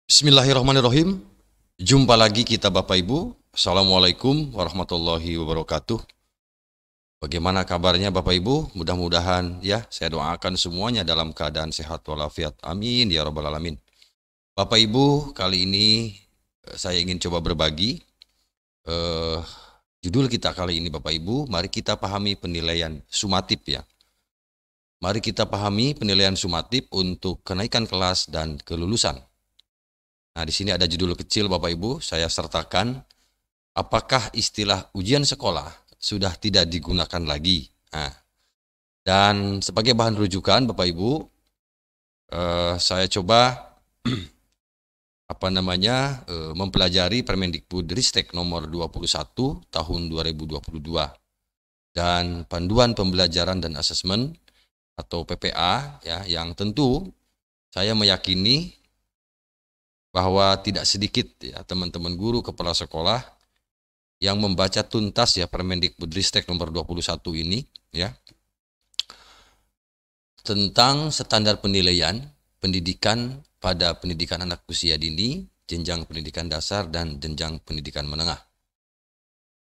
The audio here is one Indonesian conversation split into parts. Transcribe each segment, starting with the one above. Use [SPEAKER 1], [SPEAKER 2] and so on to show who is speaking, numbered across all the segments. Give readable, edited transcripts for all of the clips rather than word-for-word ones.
[SPEAKER 1] Bismillahirrahmanirrahim. Jumpa lagi kita Bapak Ibu. Assalamualaikum warahmatullahi wabarakatuh. Bagaimana kabarnya Bapak Ibu? Mudah-mudahan ya, saya doakan semuanya dalam keadaan sehat walafiat. Amin ya rabbal alamin. Bapak Ibu, kali ini saya ingin coba berbagi judul kita kali ini Bapak Ibu, mari kita pahami penilaian sumatif ya. Mari kita pahami penilaian sumatif untuk kenaikan kelas dan kelulusan. Nah, di sini ada judul kecil Bapak Ibu, saya sertakan, apakah istilah ujian sekolah sudah tidak digunakan lagi? Nah, dan sebagai bahan rujukan Bapak Ibu, saya coba mempelajari Permendikbudristek nomor 21 tahun 2022 dan panduan pembelajaran dan asesmen atau PPA ya, yang tentu saya meyakini bahwa tidak sedikit ya teman-teman guru kepala sekolah yang membaca tuntas ya Permendikbudristek nomor 21 ini ya tentang standar penilaian pendidikan pada pendidikan anak usia dini, jenjang pendidikan dasar dan jenjang pendidikan menengah.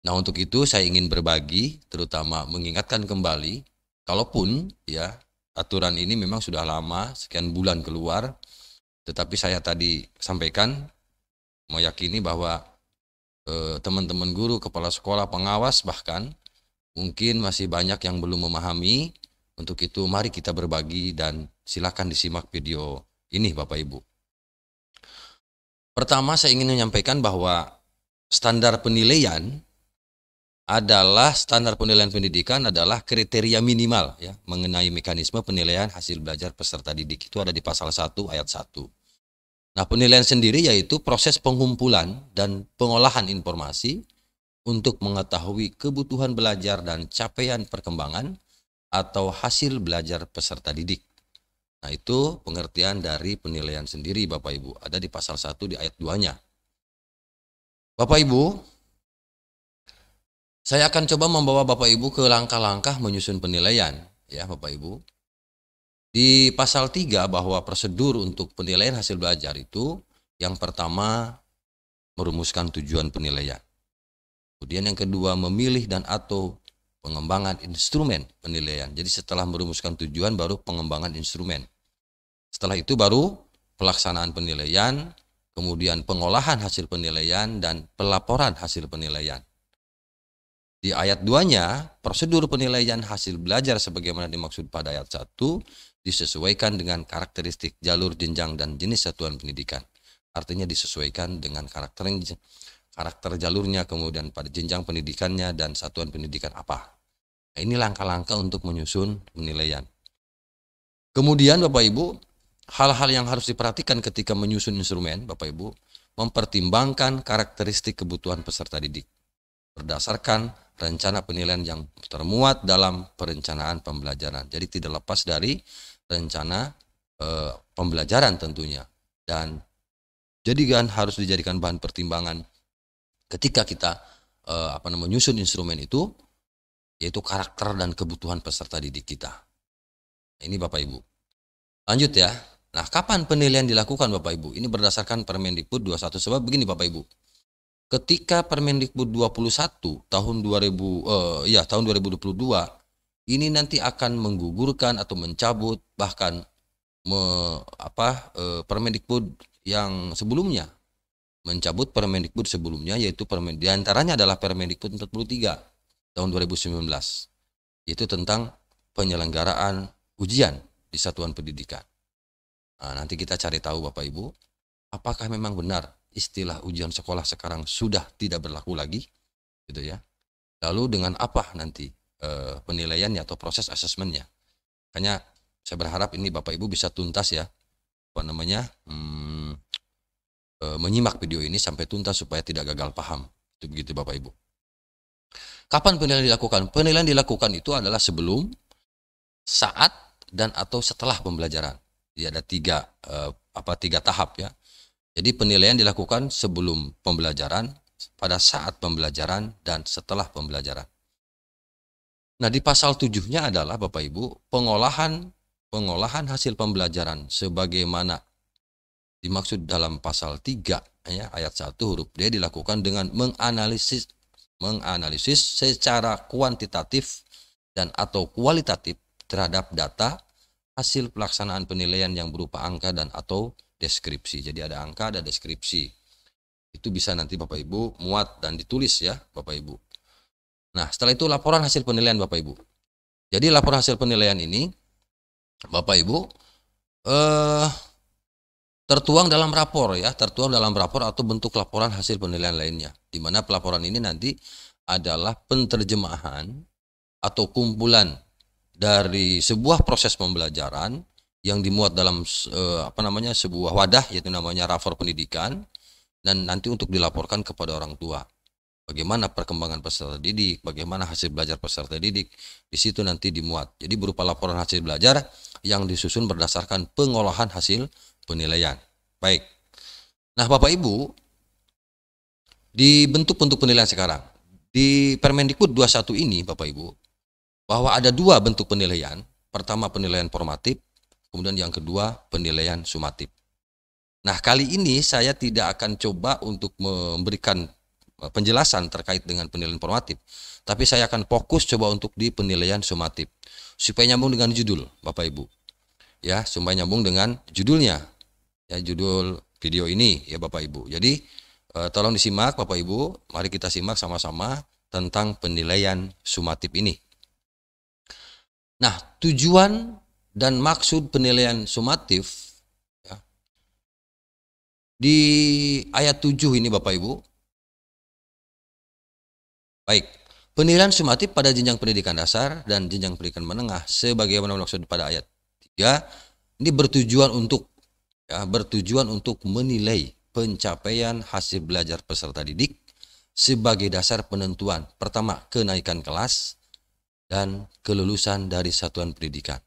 [SPEAKER 1] Nah, untuk itu saya ingin berbagi, terutama mengingatkan kembali, kalaupun ya aturan ini memang sudah lama sekian bulan keluar, tetapi saya tadi sampaikan meyakini bahwa teman-teman guru, kepala sekolah, pengawas bahkan mungkin masih banyak yang belum memahami. Untuk itu mari kita berbagi dan silakan disimak video ini Bapak Ibu. Pertama saya ingin menyampaikan bahwa standar penilaian pendidikan adalah kriteria minimal ya mengenai mekanisme penilaian hasil belajar peserta didik. Itu ada di pasal 1 ayat 1. Nah, penilaian sendiri yaitu proses pengumpulan dan pengolahan informasi untuk mengetahui kebutuhan belajar dan capaian perkembangan atau hasil belajar peserta didik. Nah, itu pengertian dari penilaian sendiri Bapak Ibu. Ada di pasal 1 di ayat 2-nya. Bapak Ibu, saya akan coba membawa Bapak Ibu ke langkah-langkah menyusun penilaian ya Bapak Ibu. Di pasal 3 bahwa prosedur untuk penilaian hasil belajar itu yang pertama merumuskan tujuan penilaian. Kemudian yang kedua memilih dan atau pengembangan instrumen penilaian. Jadi setelah merumuskan tujuan baru pengembangan instrumen. Setelah itu baru pelaksanaan penilaian, kemudian pengolahan hasil penilaian dan pelaporan hasil penilaian. Di ayat 2-nya, prosedur penilaian hasil belajar sebagaimana dimaksud pada ayat 1 disesuaikan dengan karakteristik jalur jenjang dan jenis satuan pendidikan. Artinya disesuaikan dengan karakter jalurnya, kemudian pada jenjang pendidikannya dan satuan pendidikan apa. Nah, ini langkah-langkah untuk menyusun penilaian. Kemudian Bapak Ibu, hal-hal yang harus diperhatikan ketika menyusun instrumen Bapak Ibu, mempertimbangkan karakteristik kebutuhan peserta didik berdasarkan rencana penilaian yang termuat dalam perencanaan pembelajaran. Jadi tidak lepas dari rencana pembelajaran tentunya. Dan jadikan harus dijadikan bahan pertimbangan ketika kita menyusun instrumen itu, yaitu karakter dan kebutuhan peserta didik kita. Ini Bapak Ibu. Lanjut ya. Nah, kapan penilaian dilakukan Bapak Ibu? Ini berdasarkan Permendikbud 21. Sebab begini Bapak Ibu. Ketika Permendikbud 21 tahun 2022 ini nanti akan menggugurkan atau mencabut bahkan Permendikbud yang sebelumnya. Mencabut Permendikbud sebelumnya, yaitu diantaranya adalah Permendikbud 43 tahun 2019, yaitu tentang penyelenggaraan ujian di satuan pendidikan. Nah, nanti kita cari tahu Bapak Ibu, apakah memang benar istilah ujian sekolah sekarang sudah tidak berlaku lagi, gitu ya. Lalu dengan apa nanti penilaiannya atau proses asesmennya? Makanya saya berharap ini Bapak Ibu bisa tuntas ya, menyimak video ini sampai tuntas supaya tidak gagal paham. Itu begitu Bapak Ibu. Kapan penilaian dilakukan? Penilaian dilakukan itu adalah sebelum, saat, dan atau setelah pembelajaran. Jadi ada tiga tahap ya. Jadi penilaian dilakukan sebelum pembelajaran, pada saat pembelajaran, dan setelah pembelajaran. Nah, di pasal 7-nya adalah Bapak Ibu, pengolahan hasil pembelajaran sebagaimana dimaksud dalam pasal 3 ya, ayat 1 huruf D dilakukan dengan menganalisis secara kuantitatif dan atau kualitatif terhadap data hasil pelaksanaan penilaian yang berupa angka dan atau deskripsi. Jadi ada angka, ada deskripsi. Itu bisa nanti Bapak Ibu muat dan ditulis ya Bapak Ibu. Nah, setelah itu laporan hasil penilaian Bapak Ibu. Jadi laporan hasil penilaian ini Bapak Ibu tertuang dalam rapor ya, tertuang dalam rapor atau bentuk laporan hasil penilaian lainnya. Di mana pelaporan ini nanti adalah penerjemahan atau kumpulan dari sebuah proses pembelajaran yang dimuat dalam sebuah wadah, yaitu namanya rapor pendidikan, dan nanti untuk dilaporkan kepada orang tua. Bagaimana perkembangan peserta didik, bagaimana hasil belajar peserta didik, di situ nanti dimuat. Jadi berupa laporan hasil belajar yang disusun berdasarkan pengolahan hasil penilaian. Baik. Nah, Bapak Ibu, di bentuk-bentuk penilaian sekarang, di Permendikbud 21 ini Bapak Ibu, bahwa ada dua bentuk penilaian. Pertama penilaian formatif, kemudian yang kedua penilaian sumatif. Nah, kali ini saya tidak akan coba untuk memberikan penjelasan terkait dengan penilaian formatif, tapi saya akan fokus coba untuk di penilaian sumatif supaya nyambung dengan judul Bapak Ibu ya, supaya nyambung dengan judulnya ya, judul video ini ya Bapak Ibu. Jadi tolong disimak Bapak Ibu, mari kita simak sama-sama tentang penilaian sumatif ini. Nah, tujuan dan maksud penilaian sumatif ya, di ayat 7 ini Bapak Ibu. Baik, penilaian sumatif pada jenjang pendidikan dasar dan jenjang pendidikan menengah sebagaimana dimaksud pada ayat 3 ini bertujuan untuk menilai pencapaian hasil belajar peserta didik sebagai dasar penentuan pertama kenaikan kelas dan kelulusan dari satuan pendidikan.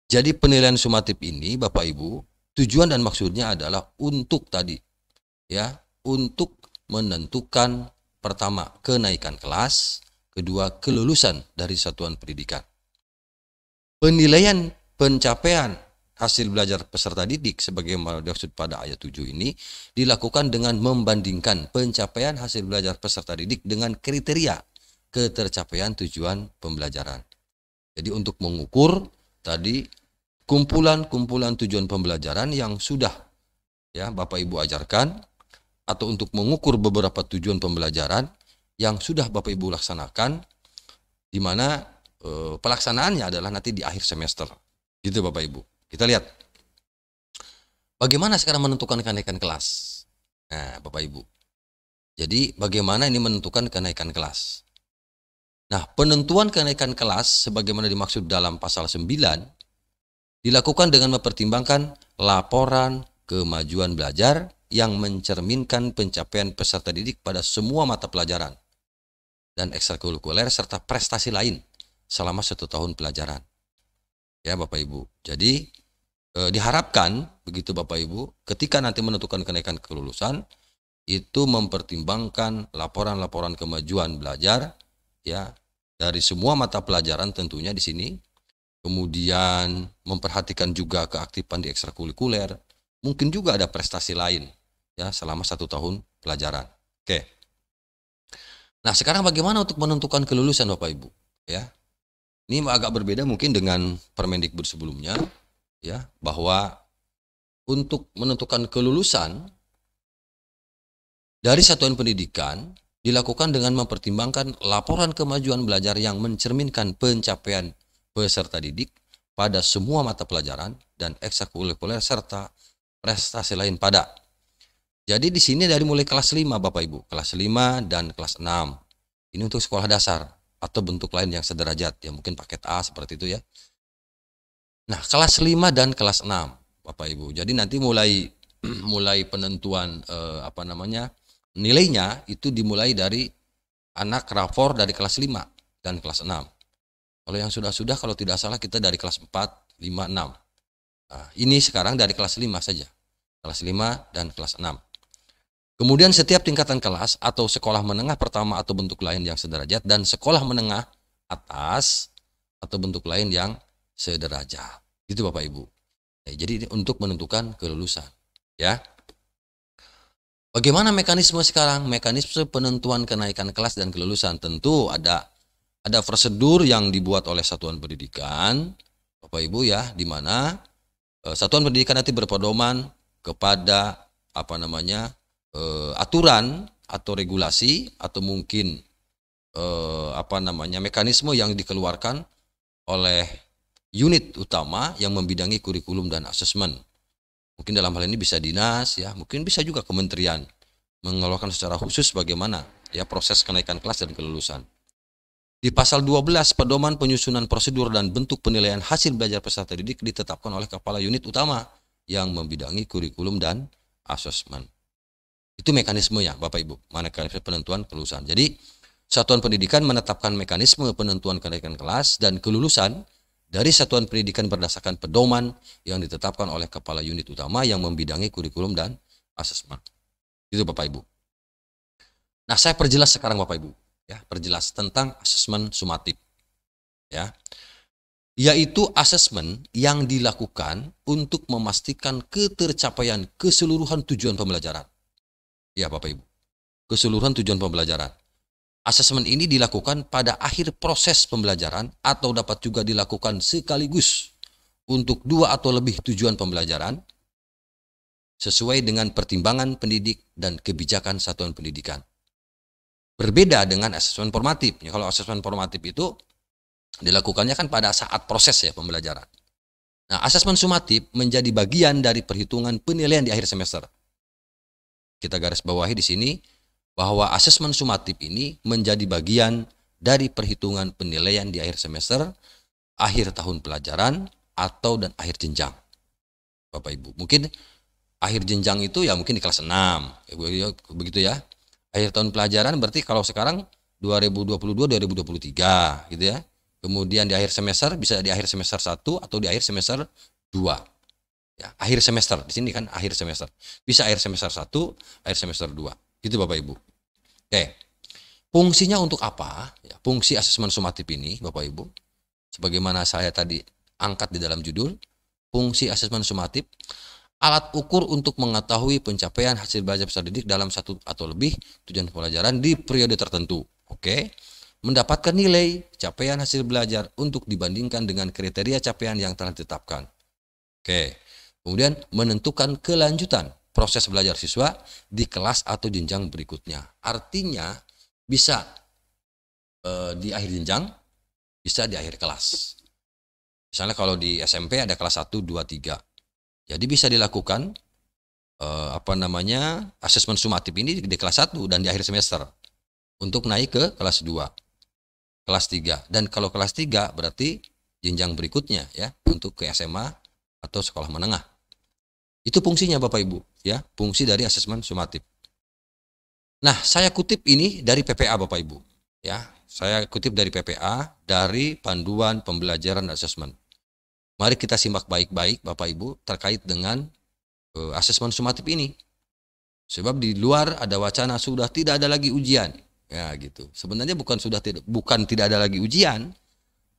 [SPEAKER 1] Jadi penilaian sumatif ini Bapak Ibu, tujuan dan maksudnya adalah untuk untuk menentukan pertama, kenaikan kelas. Kedua, kelulusan dari satuan pendidikan. Penilaian pencapaian hasil belajar peserta didik sebagaimana dimaksud pada ayat 7 ini dilakukan dengan membandingkan pencapaian hasil belajar peserta didik dengan kriteria ketercapaian tujuan pembelajaran. Jadi untuk mengukur tadi kumpulan-kumpulan tujuan pembelajaran yang sudah ya Bapak Ibu ajarkan, atau untuk mengukur beberapa tujuan pembelajaran yang sudah Bapak Ibu laksanakan, di mana pelaksanaannya adalah nanti di akhir semester. Gitu Bapak Ibu. Kita lihat. Bagaimana sekarang menentukan kenaikan kelas? Nah, Bapak Ibu. Jadi bagaimana ini menentukan kenaikan kelas? Nah, penentuan kenaikan kelas sebagaimana dimaksud dalam pasal 9 dilakukan dengan mempertimbangkan laporan kemajuan belajar yang mencerminkan pencapaian peserta didik pada semua mata pelajaran dan ekstrakurikuler serta prestasi lain selama 1 tahun pelajaran. Ya Bapak Ibu. Jadi diharapkan begitu Bapak Ibu, ketika nanti menentukan kenaikan kelulusan itu mempertimbangkan laporan-laporan kemajuan belajar ya dari semua mata pelajaran tentunya di sini. Kemudian memperhatikan juga keaktifan di ekstrakurikuler. Mungkin juga ada prestasi lain ya selama 1 tahun pelajaran. Oke. Nah, sekarang bagaimana untuk menentukan kelulusan Bapak Ibu? Ya. Ini agak berbeda mungkin dengan Permendikbud sebelumnya ya, bahwa untuk menentukan kelulusan dari satuan pendidikan dilakukan dengan mempertimbangkan laporan kemajuan belajar yang mencerminkan pencapaian peserta didik pada semua mata pelajaran dan ekstrakurikuler serta prestasi lain pada. Jadi di sini dari mulai kelas 5 Bapak Ibu, kelas 5 dan kelas 6. Ini untuk sekolah dasar atau bentuk lain yang sederajat, ya mungkin paket A seperti itu ya. Nah, kelas 5 dan kelas 6 Bapak Ibu. Jadi nanti mulai penentuan nilainya itu dimulai dari anak rapor dari kelas 5 dan kelas 6. Kalau yang sudah kalau tidak salah kita dari kelas 4, 5, 6. Nah, ini sekarang dari kelas 5 saja. Kelas 5 dan kelas 6. Kemudian setiap tingkatan kelas atau sekolah menengah pertama atau bentuk lain yang sederajat dan sekolah menengah atas atau bentuk lain yang sederajat. Gitu Bapak Ibu. Jadi ini untuk menentukan kelulusan, ya. Bagaimana mekanisme sekarang? Mekanisme penentuan kenaikan kelas dan kelulusan tentu ada prosedur yang dibuat oleh satuan pendidikan, Bapak Ibu ya, di mana satuan pendidikan nanti berpedoman kepada aturan atau regulasi atau mungkin mekanisme yang dikeluarkan oleh unit utama yang membidangi kurikulum dan asesmen. Mungkin dalam hal ini bisa dinas ya, mungkin bisa juga kementerian mengeluarkan secara khusus bagaimana ya proses kenaikan kelas dan kelulusan. Di pasal 12 pedoman penyusunan prosedur dan bentuk penilaian hasil belajar peserta didik ditetapkan oleh kepala unit utama yang membidangi kurikulum dan asesmen. Itu mekanismenya Bapak Ibu, mekanisme penentuan kelulusan. Jadi satuan pendidikan menetapkan mekanisme penentuan kenaikan kelas dan kelulusan dari satuan pendidikan berdasarkan pedoman yang ditetapkan oleh kepala unit utama yang membidangi kurikulum dan asesmen. Itu Bapak Ibu. Nah, saya perjelas sekarang Bapak Ibu, ya, perjelas tentang asesmen sumatif. Ya. Yaitu asesmen yang dilakukan untuk memastikan ketercapaian keseluruhan tujuan pembelajaran. Ya, Bapak Ibu. Keseluruhan tujuan pembelajaran. Asesmen ini dilakukan pada akhir proses pembelajaran atau dapat juga dilakukan sekaligus untuk 2 atau lebih tujuan pembelajaran sesuai dengan pertimbangan pendidik dan kebijakan satuan pendidikan. Berbeda dengan asesmen formatif. Kalau asesmen formatif itu dilakukannya kan pada saat proses ya pembelajaran. Nah, asesmen sumatif menjadi bagian dari perhitungan penilaian di akhir semester. Kita garis bawahi di sini bahwa asesmen sumatif ini menjadi bagian dari perhitungan penilaian di akhir semester, akhir tahun pelajaran, atau dan akhir jenjang. Bapak Ibu, mungkin akhir jenjang itu ya mungkin di kelas 6, begitu ya. Akhir tahun pelajaran berarti kalau sekarang 2022-2023 gitu ya. Kemudian di akhir semester bisa di akhir semester 1 atau di akhir semester 2. Ya, akhir semester, di sini kan akhir semester. Bisa akhir semester 1, akhir semester 2. Gitu Bapak Ibu. Oke. Fungsinya untuk apa? Ya, fungsi asesmen sumatif ini Bapak Ibu, sebagaimana saya tadi angkat di dalam judul, fungsi asesmen sumatif, alat ukur untuk mengetahui pencapaian hasil belajar peserta didik dalam 1 atau lebih tujuan pembelajaran di periode tertentu. Oke. Mendapatkan nilai capaian hasil belajar untuk dibandingkan dengan kriteria capaian yang telah ditetapkan. Oke. Kemudian menentukan kelanjutan proses belajar siswa di kelas atau jenjang berikutnya. Artinya bisa di akhir jenjang, bisa di akhir kelas. Misalnya kalau di SMP ada kelas 1, 2, 3. Jadi bisa dilakukan asesmen sumatif ini di kelas 1 dan di akhir semester untuk naik ke kelas 2, kelas 3. Dan kalau kelas 3 berarti jenjang berikutnya ya untuk ke SMA atau sekolah menengah. Itu fungsinya Bapak Ibu, ya, fungsi dari asesmen sumatif. Nah, saya kutip ini dari PPA Bapak Ibu, ya. Saya kutip dari PPA dari Panduan Pembelajaran dan Asesmen. Mari kita simak baik-baik Bapak Ibu terkait dengan asesmen sumatif ini. Sebab di luar ada wacana sudah tidak ada lagi ujian. Ya, gitu. Sebenarnya bukan tidak ada lagi ujian,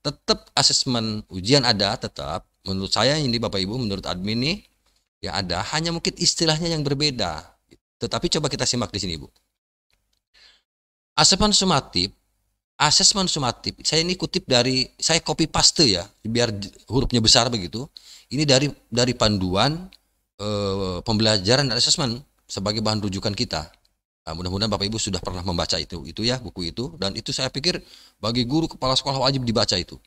[SPEAKER 1] tetap asesmen ujian ada tetap. Menurut saya ini Bapak Ibu, menurut admin nih ya ada, hanya mungkin istilahnya yang berbeda. Tetapi coba kita simak di sini, Bu. Asesmen sumatif, saya ini kutip dari, saya copy paste ya, biar hurufnya besar begitu. Ini dari panduan pembelajaran dan asesmen sebagai bahan rujukan kita. Nah, mudah-mudahan Bapak Ibu sudah pernah membaca itu ya, buku itu, dan itu saya pikir bagi guru kepala sekolah wajib dibaca itu.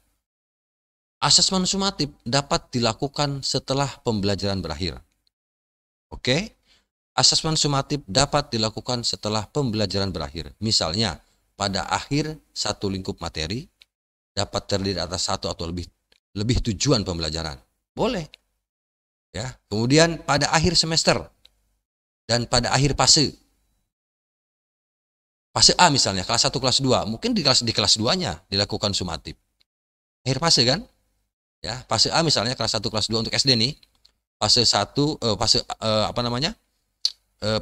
[SPEAKER 1] Asesmen sumatif dapat dilakukan setelah pembelajaran berakhir. Oke, asesmen sumatif dapat dilakukan setelah pembelajaran berakhir. Misalnya, pada akhir satu lingkup materi dapat terdiri atas 1 atau lebih tujuan pembelajaran. Boleh. Ya. Kemudian pada akhir semester dan pada akhir fase. Fase A misalnya, kelas 1, kelas 2, mungkin di kelas 2-nya dilakukan sumatif. Akhir fase kan? Ya, fase A misalnya kelas 1 kelas 2 untuk SD nih. Fase 1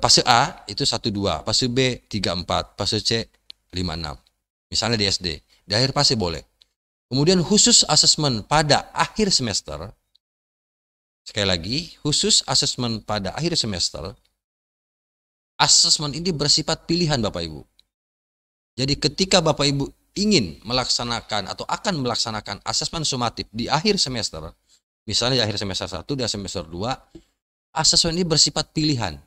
[SPEAKER 1] fase A itu 1 2, fase B 3 4, fase C 5 6. Misalnya di SD. Di akhir fase boleh. Kemudian khusus asesmen pada akhir semester. Sekali lagi, khusus asesmen pada akhir semester. Asesmen ini bersifat pilihan Bapak Ibu. Jadi ketika Bapak Ibu ingin melaksanakan atau akan melaksanakan asesmen sumatif di akhir semester, misalnya di akhir semester 1, di semester 2, asesmen ini bersifat pilihan.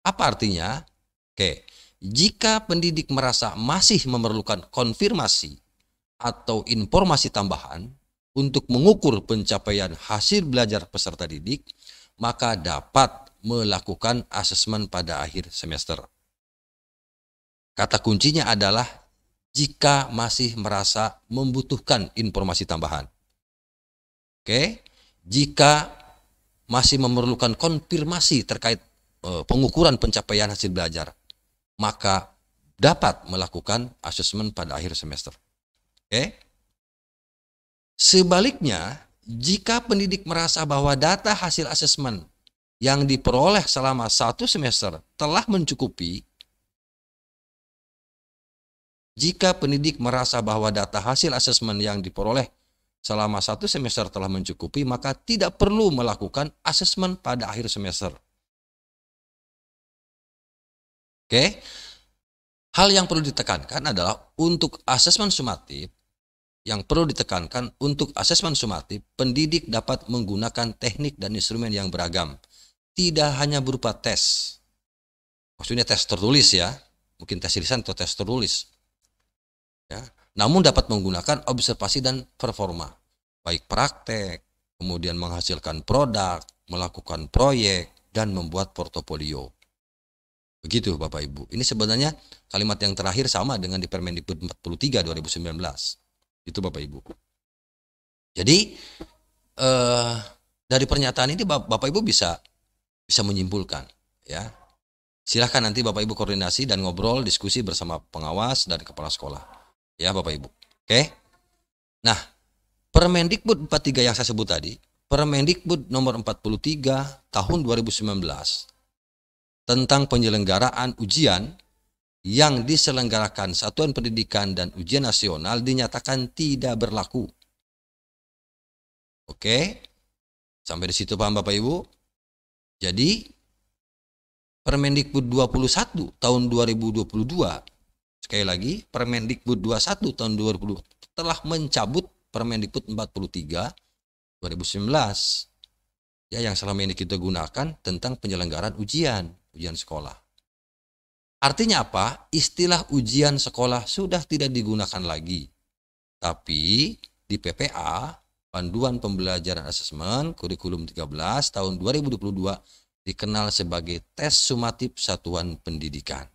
[SPEAKER 1] Apa artinya? Oke, jika pendidik merasa masih memerlukan konfirmasi atau informasi tambahan untuk mengukur pencapaian hasil belajar peserta didik, maka dapat melakukan asesmen pada akhir semester. Kata kuncinya adalah jika masih merasa membutuhkan informasi tambahan. Oke, jika masih memerlukan konfirmasi terkait pengukuran pencapaian hasil belajar, maka dapat melakukan asesmen pada akhir semester. Oke. Sebaliknya, jika pendidik merasa bahwa data hasil asesmen yang diperoleh selama 1 semester telah mencukupi, jika pendidik merasa bahwa data hasil asesmen yang diperoleh selama 1 semester telah mencukupi, maka tidak perlu melakukan asesmen pada akhir semester. Oke. Hal yang perlu ditekankan adalah untuk asesmen sumatif, yang perlu ditekankan untuk asesmen sumatif, pendidik dapat menggunakan teknik dan instrumen yang beragam. Tidak hanya berupa tes. Maksudnya tes tertulis ya. Mungkin tes lisan atau tes tertulis. Ya. Namun dapat menggunakan observasi dan performa. Baik praktek, kemudian menghasilkan produk, melakukan proyek, dan membuat portofolio. Begitu Bapak Ibu. Ini sebenarnya kalimat yang terakhir sama dengan di Permendikbud 43 2019. Itu Bapak Ibu. Jadi dari pernyataan ini Bapak Ibu bisa menyimpulkan ya. Silahkan nanti Bapak Ibu koordinasi dan ngobrol, diskusi bersama pengawas dan kepala sekolah. Ya Bapak Ibu. Oke. Nah, Permendikbud 43 yang saya sebut tadi, Permendikbud nomor 43 tahun 2019 tentang penyelenggaraan ujian yang diselenggarakan Satuan Pendidikan dan Ujian Nasional dinyatakan tidak berlaku. Oke, sampai di situ paham Bapak Ibu? Jadi Permendikbud 21 tahun 2022, sekali lagi Permendikbud 21 tahun 2022 telah mencabut Permendikbud 43 2019 ya, yang selama ini kita gunakan tentang penyelenggaraan ujian sekolah. Artinya apa? Istilah ujian sekolah sudah tidak digunakan lagi. Tapi di PPA, Panduan Pembelajaran Asesmen Kurikulum 13 tahun 2022 dikenal sebagai tes sumatif satuan pendidikan.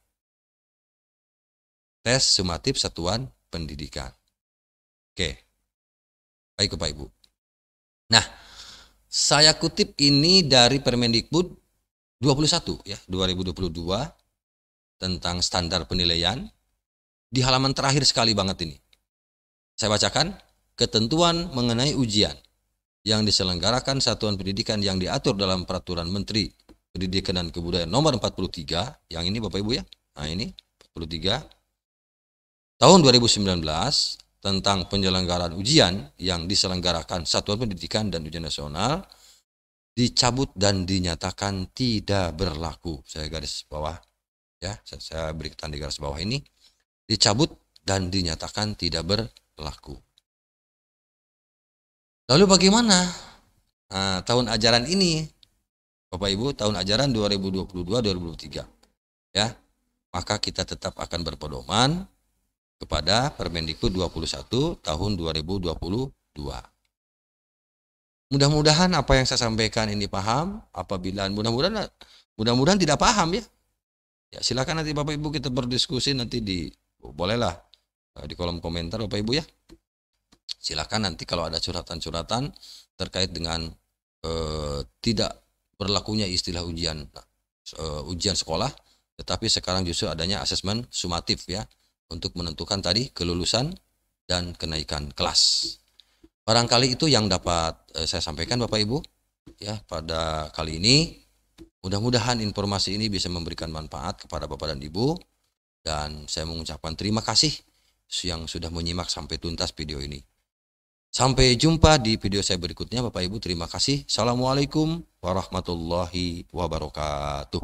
[SPEAKER 1] Tes sumatif satuan pendidikan. Oke. Baik Bapak Ibu. Nah, saya kutip ini dari Permendikbud 21 ya, 2022 tentang standar penilaian di halaman terakhir sekali banget ini. Saya bacakan, ketentuan mengenai ujian yang diselenggarakan satuan pendidikan yang diatur dalam Peraturan Menteri Pendidikan dan Kebudayaan nomor 43, yang ini Bapak Ibu ya. Nah, ini 43 tahun 2019 tentang penyelenggaraan ujian yang diselenggarakan Satuan Pendidikan dan Ujian Nasional dicabut dan dinyatakan tidak berlaku. Saya garis bawah ya, saya beri tanda garis bawah ini, dicabut dan dinyatakan tidak berlaku. Lalu bagaimana tahun ajaran ini Bapak Ibu, tahun ajaran 2022-2023 ya, maka kita tetap akan berpedoman kepada Permendikbud 21 tahun 2022. Mudah-mudahan apa yang saya sampaikan ini paham. Apabila mudah-mudahan tidak paham ya. Ya silakan nanti Bapak Ibu kita berdiskusi nanti bolehlah di kolom komentar Bapak Ibu ya. Silakan nanti kalau ada curhatan-curhatan terkait dengan tidak berlakunya istilah ujian sekolah, tetapi sekarang justru adanya asesmen sumatif ya untuk menentukan tadi kelulusan dan kenaikan kelas. Barangkali itu yang dapat saya sampaikan Bapak Ibu ya pada kali ini. Mudah-mudahan informasi ini bisa memberikan manfaat kepada Bapak dan Ibu, dan saya mengucapkan terima kasih yang sudah menyimak sampai tuntas video ini. Sampai jumpa di video saya berikutnya Bapak Ibu. Terima kasih. Assalamualaikum warahmatullahi wabarakatuh.